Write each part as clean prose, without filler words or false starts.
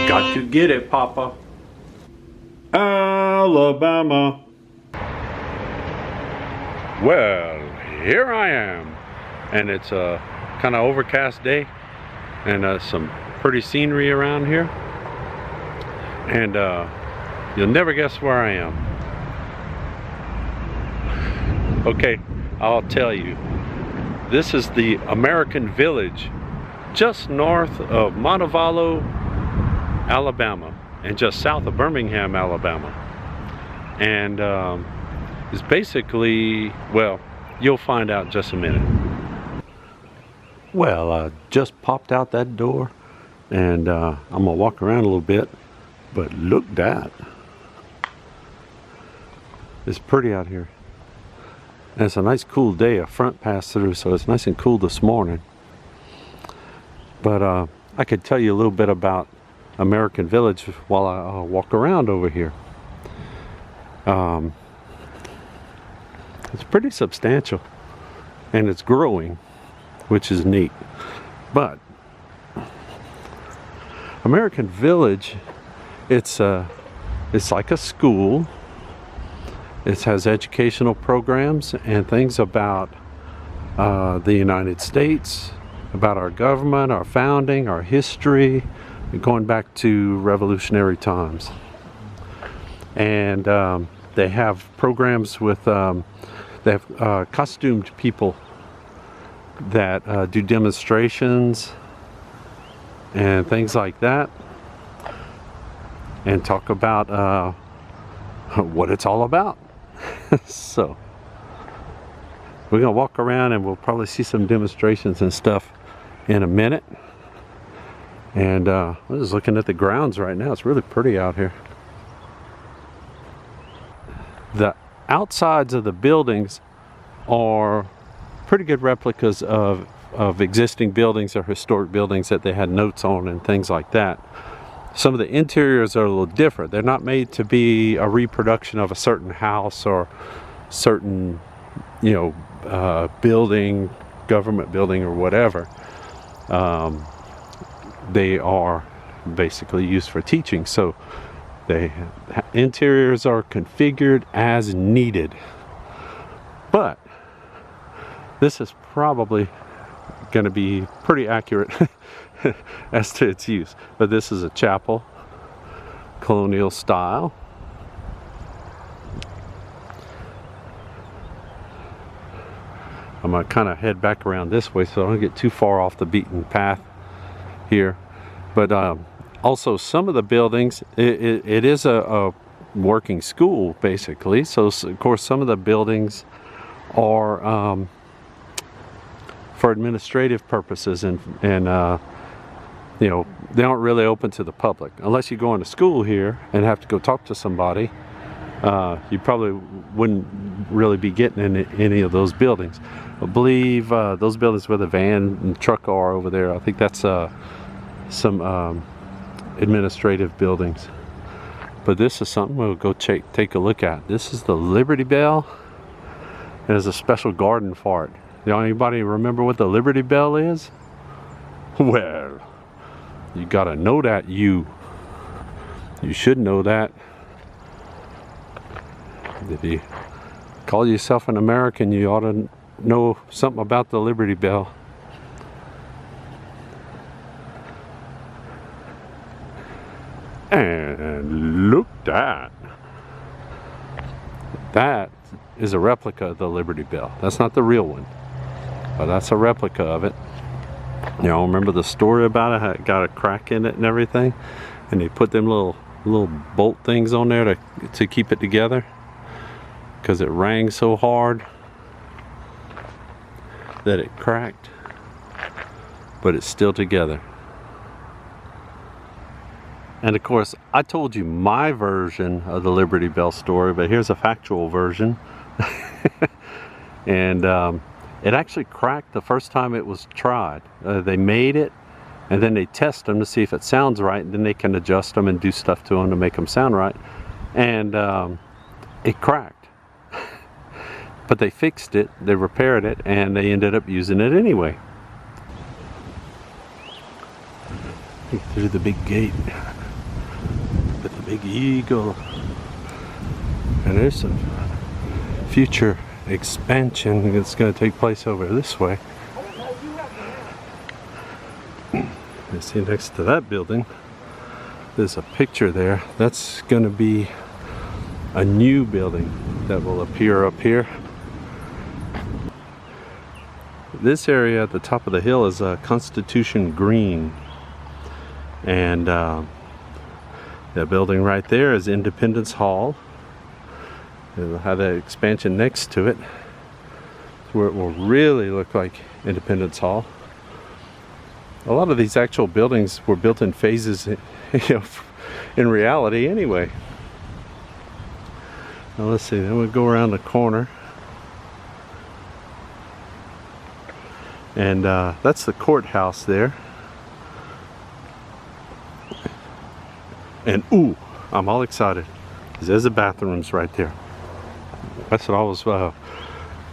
Got to get it, Papa. Alabama. Well, here I am, and it's a kind of overcast day, and some pretty scenery around here, and you'll never guess where I am. Okay, I'll tell you. This is the American Village, just north of Montevallo, Alabama, and just south of Birmingham, Alabama. And it's basically, well, you'll find out in just a minute. Well, I just popped out that door, and I'm gonna walk around a little bit, but look at that. It's pretty out here. And it's a nice cool day. A front passed through, so it's nice and cool this morning. But I could tell you a little bit about American Village while I walk around over here. It's pretty substantial, and it's growing, which is neat. But American Village, it's like a school. It has educational programs and things about the United States, about our government, our founding, our history, going back to revolutionary times. And they have programs with, they have costumed people that do demonstrations and things like that, and talk about what it's all about. So we're gonna walk around, and we'll probably see some demonstrations and stuff in a minute. And I'm just looking at the grounds right now. It's really pretty out here. The outsides of the buildings are pretty good replicas of existing buildings or historic buildings that they had notes on and things like that. Some of the interiors are a little different. They're not made to be a reproduction of a certain house or certain, building, government building or whatever. They are basically used for teaching. So the interiors are configured as needed. But this is probably going to be pretty accurate as to its use. But this is a chapel, colonial style. I'm going to kind of head back around this way so I don't get too far off the beaten path here. But also some of the buildings, it is a working school basically. So of course some of the buildings are for administrative purposes, and they aren't really open to the public unless you go into school here and have to go talk to somebody. You probably wouldn't really be getting in any of those buildings. I believe those buildings where the van and truck are over there, I think that's some administrative buildings. But this is something we'll go take a look at. This is the Liberty Bell. There's a special garden for it. Anybody remember what the Liberty Bell is? Well, you gotta know that. You should know that. If you call yourself an American, you ought to know something about the Liberty Bell. And look at that. That is a replica of the Liberty Bell. That's not the real one, but that's a replica of it. Remember the story about it? How it got a crack in it and everything, and they put them little bolt things on there to keep it together, because it rang so hard that it cracked, but it's still together. And of course, I told you my version of the Liberty Bell story, but here's a factual version. And it actually cracked the first time it was tried. They made it, and then they test them to see if it sounds right, and then they can adjust them and do stuff to them to make them sound right. and it cracked. But they fixed it, they repaired it, and they ended up using it anyway. Through the big gate with the big eagle, and there's some future expansion that's going to take place over this way. You see next to that building there's a picture there. That's going to be a new building that will appear up here. This area at the top of the hill is Constitution Green. And the building right there is Independence Hall. It'll have that expansion next to it, where it will really look like Independence Hall. A lot of these actual buildings were built in phases, in reality anyway. Now let's see, then we'll go around the corner. And that's the courthouse there. And ooh, I'm all excited. There's the bathrooms right there. That's what I was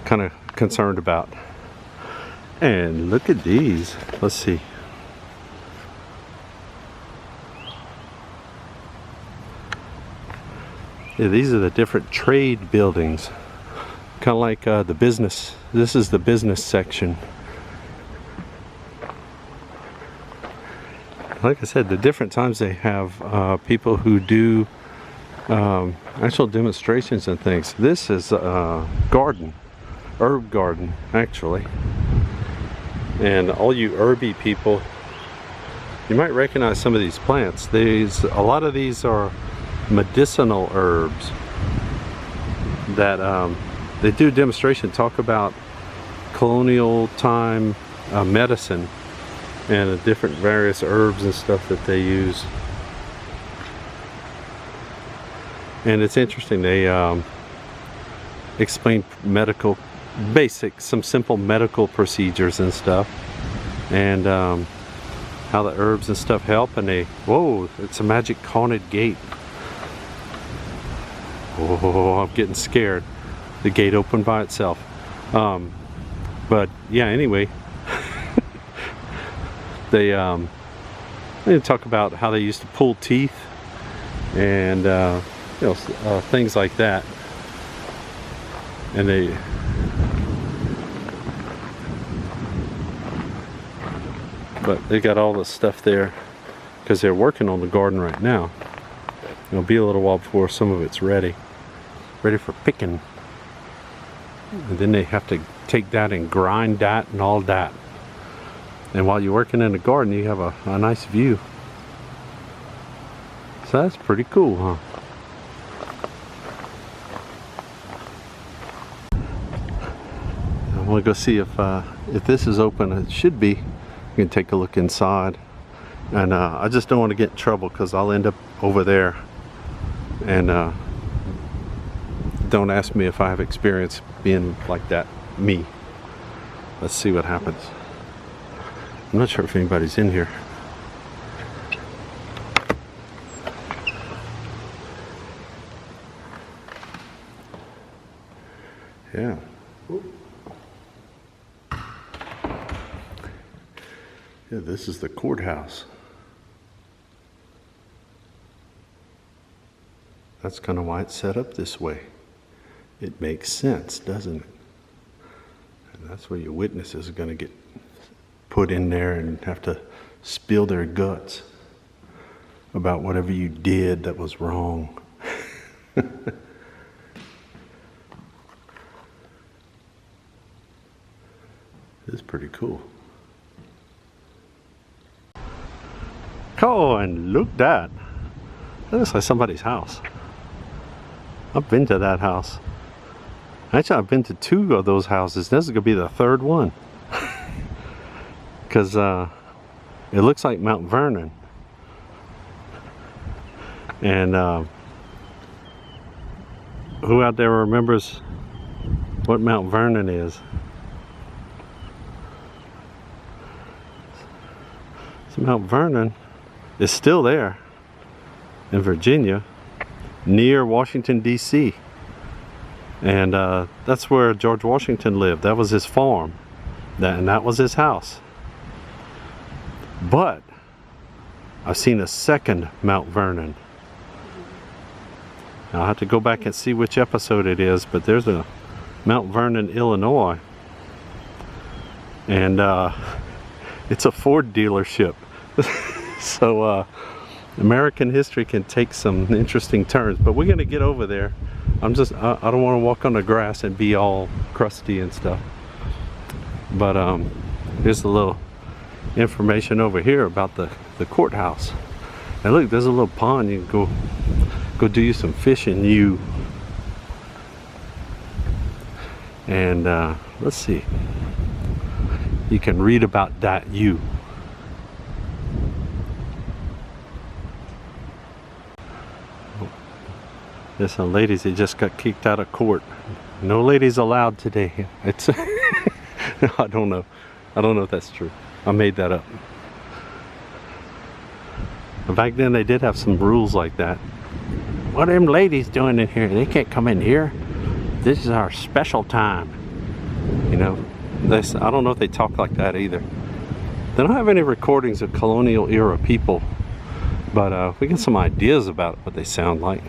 kind of concerned about. And look at these. Let's see. Yeah, these are the different trade buildings. Kind of like the business. This is the business section. Like I said, the different times they have people who do actual demonstrations and things. This is a garden, herb garden actually. And all you herby people, you might recognize some of these plants. A lot of these are medicinal herbs that they do demonstration, talk about colonial time medicine and the different various herbs and stuff that they use. And it's interesting, they explain some simple medical procedures and stuff, and how the herbs and stuff help. And whoa, it's a magic haunted gate. Oh, I'm getting scared. The gate opened by itself. But yeah, anyway, they talk about how they used to pull teeth and things like that. And but they got all the stuff there because they're working on the garden right now. It'll be a little while before some of it's ready for picking. And then they have to take that and grind that and all that. And while you're working in the garden, you have a nice view. So that's pretty cool, huh? I'm gonna go see if this is open. It should be. You can take a look inside. And I just don't want to get in trouble because I'll end up over there. And don't ask me if I have experience being like that, me. Let's see what happens. I'm not sure if anybody's in here. Yeah. Yeah, this is the courthouse. That's kind of why it's set up this way. It makes sense, doesn't it? And that's where your witnesses are going to get put in there and have to spill their guts about whatever you did that was wrong. It's pretty cool. Oh, and look at that. That looks like somebody's house. I've been to that house. Actually, I've been to 2 of those houses. This is going to be the 3rd one. Because it looks like Mount Vernon. And who out there remembers what Mount Vernon is? So Mount Vernon is still there in Virginia. near Washington, D.C. And that's where George Washington lived. That was his farm. And that was his house. But I've seen a second Mount Vernon. I'll have to go back and see which episode it is, but there's a Mount Vernon, Illinois. And it's a Ford dealership. So American history can take some interesting turns, but we're gonna get over there. I don't want to walk on the grass and be all crusty and stuff. But here's a little information over here about the courthouse. And look, there's a little pond. You can go do you some fishing. And let's see. You can read about that There's some ladies that just got kicked out of court. No ladies allowed today. It's I don't know if that's true. I made that up. Back then they did have some rules like that. What are them ladies doing in here? They can't come in here. This is our special time. You know, I don't know if they talk like that either. They don't have any recordings of colonial era people, but we get some ideas about what they sound like.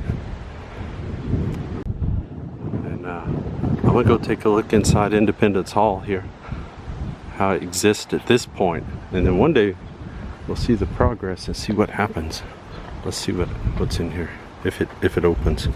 And I'm gonna go take a look inside Independence Hall here, how it exists at this point, and then one day we'll see the progress and see what happens. Let's see what's in here, if it opens.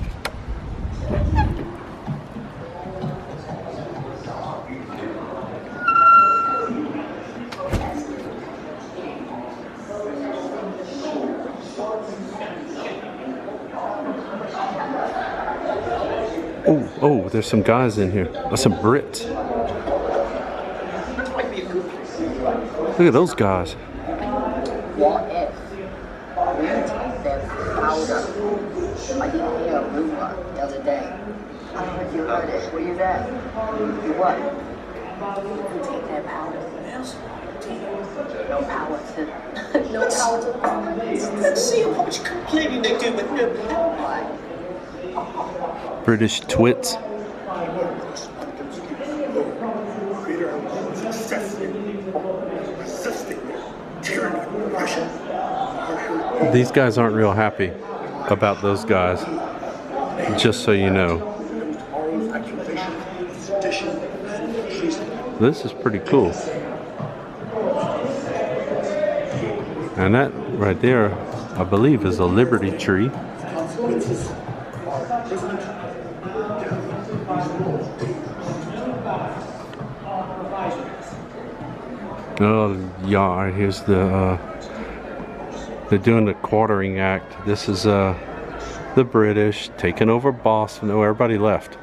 Oh, there's some guys in here. There's some Brits. Look at those guys. What if we take their powder? I didn't hear a rumor the other day. I don't know if you heard it. Were you there? You what? We take their powder. No power to... no power to the parliament. Let's see how much complaining they do with no power. British twits. These guys aren't real happy about those guys, just so you know. This is pretty cool. And that right there, I believe, is a Liberty tree. Oh yeah, here's they're doing the quartering act. This is the British taking over Boston. Oh, everybody left.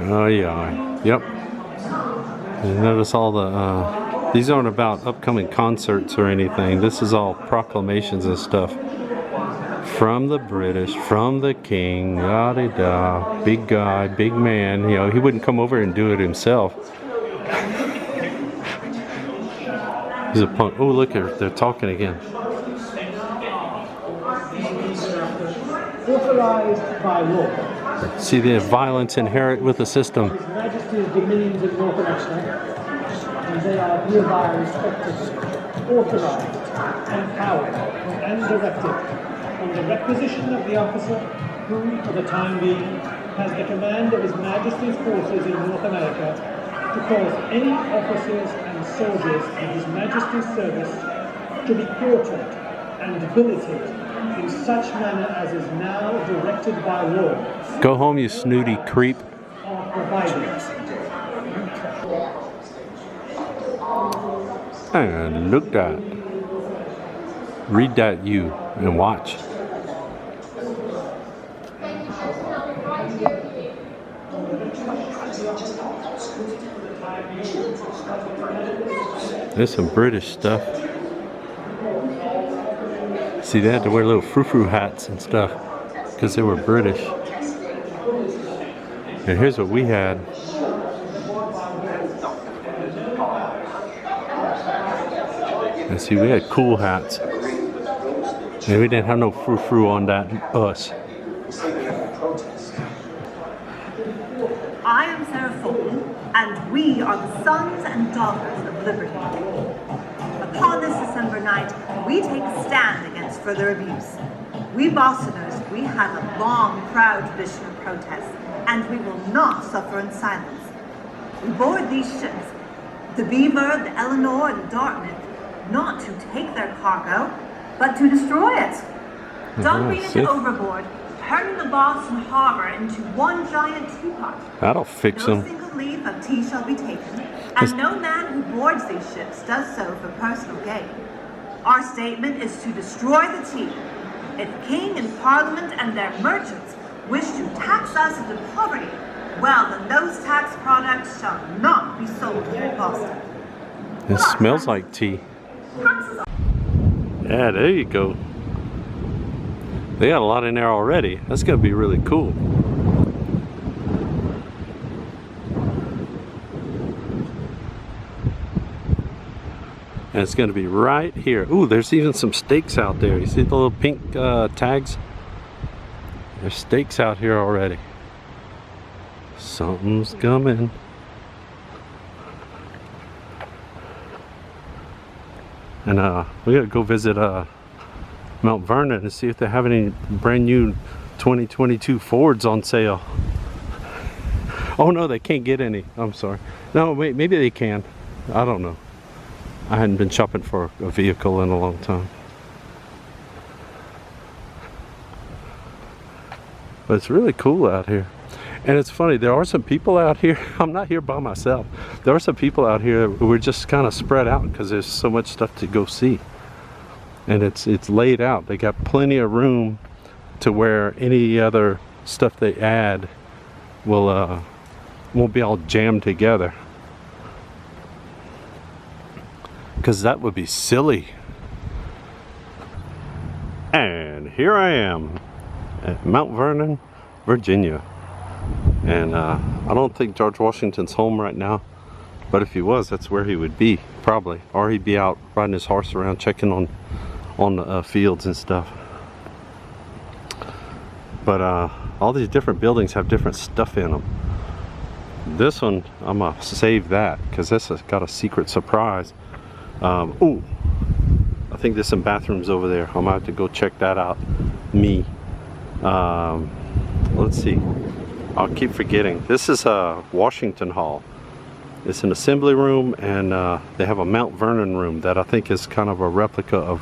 Oh yeah, yep. You notice all the, these aren't about upcoming concerts or anything. This is all proclamations and stuff. From the British, from the King, da-da-da, big guy, big man. You know, he wouldn't come over and do it himself. He's a punk. Oh, look, they're talking again. Authorized by law. See the violence inherent with the system. His Majesty's dominions in North America, and they are hereby respected, authorized, empowered, and directed on the requisition of the officer who, for the time being, has the command of His Majesty's forces in North America to cause any officers and soldiers in His Majesty's service to be quartered and billeted in such manner as is now directed by law. Go home, you snooty creep. Are provided. And look that. Read that you and watch. There's some British stuff. See, they had to wear little frou-frou hats and stuff because they were British. And here's what we had. And see, we had cool hats. And we didn't have no frou-frou on that us. I am Sarah Fulton, and we are the sons and daughters of liberty. Upon this December night, we take a stand against further abuse. We Bostoners, we have a long, proud tradition of protest, and we will not suffer in silence. We board these ships, the Beaver, the Eleanor, and the Dartmouth, not to take their cargo, but to destroy it. Dumping it overboard, turning the Boston harbor into one giant teapot. That'll fix them. No single leaf of tea shall be taken, and no man who boards these ships does so for personal gain. Our statement is to destroy the tea. If King and Parliament and their merchants wish to tax us into poverty, well, then those tax products shall not be sold here in Boston. It smells like tea. Yeah, there you go. They got a lot in there already. That's gonna be really cool. And it's gonna be right here. Ooh, there's even some stakes out there. You see the little pink tags? There's stakes out here already. Something's coming. And we gotta go visit Mount Vernon and see if they have any brand new 2022 Fords on sale. Oh no, they can't get any. I'm sorry. No, wait, maybe they can. I don't know. I hadn't been shopping for a vehicle in a long time. But it's really cool out here. And it's funny, there are some people out here. I'm not here by myself. There are some people out here who are just kind of spread out because there's so much stuff to go see. And it's laid out. They got plenty of room to where any other stuff they add will won't be all jammed together. Because that would be silly. And here I am at Mount Vernon, Virginia. And I don't think George Washington's home right now, but if he was, that's where he would be, probably. Or he'd be out riding his horse around checking on the fields and stuff. But all these different buildings have different stuff in them. This one, I'm gonna save that because this has got a secret surprise. Ooh, I think there's some bathrooms over there. I'm gonna have to go check that out. Let's see. I'll keep forgetting. This is Washington Hall. It's an assembly room, and they have a Mount Vernon room that I think is kind of a replica of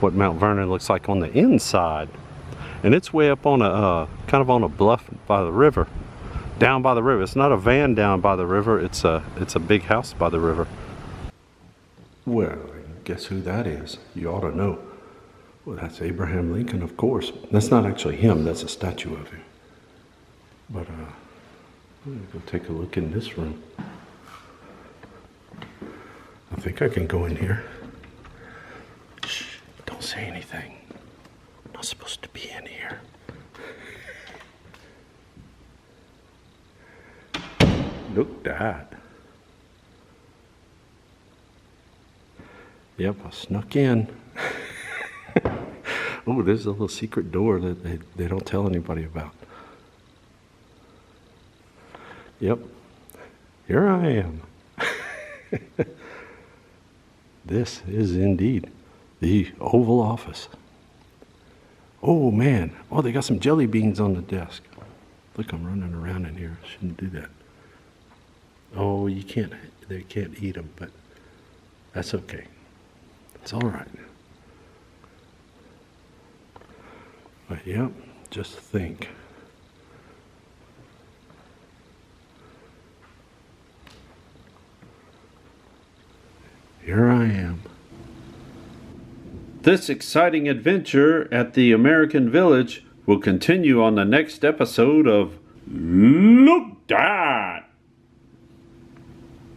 what Mount Vernon looks like on the inside. And it's way up on a kind of on a bluff by the river, down by the river. It's not a van down by the river. It's a big house by the river. Well, guess who that is? You ought to know. Well, that's Abraham Lincoln, of course. That's not actually him. That's a statue of him. But I'm gonna go take a look in this room. I think I can go in here. Shh, don't say anything. I'm not supposed to be in here. Look at that. Yep, I snuck in. Oh, there's a little secret door that they don't tell anybody about. Yep, here I am. This is indeed the Oval Office. Oh man, oh, they got some jelly beans on the desk. Look, I'm running around in here. Shouldn't do that. Oh, they can't eat them, but that's okay. It's all right. But yep, just think. Here I am. This exciting adventure at the American Village will continue on the next episode of Look down.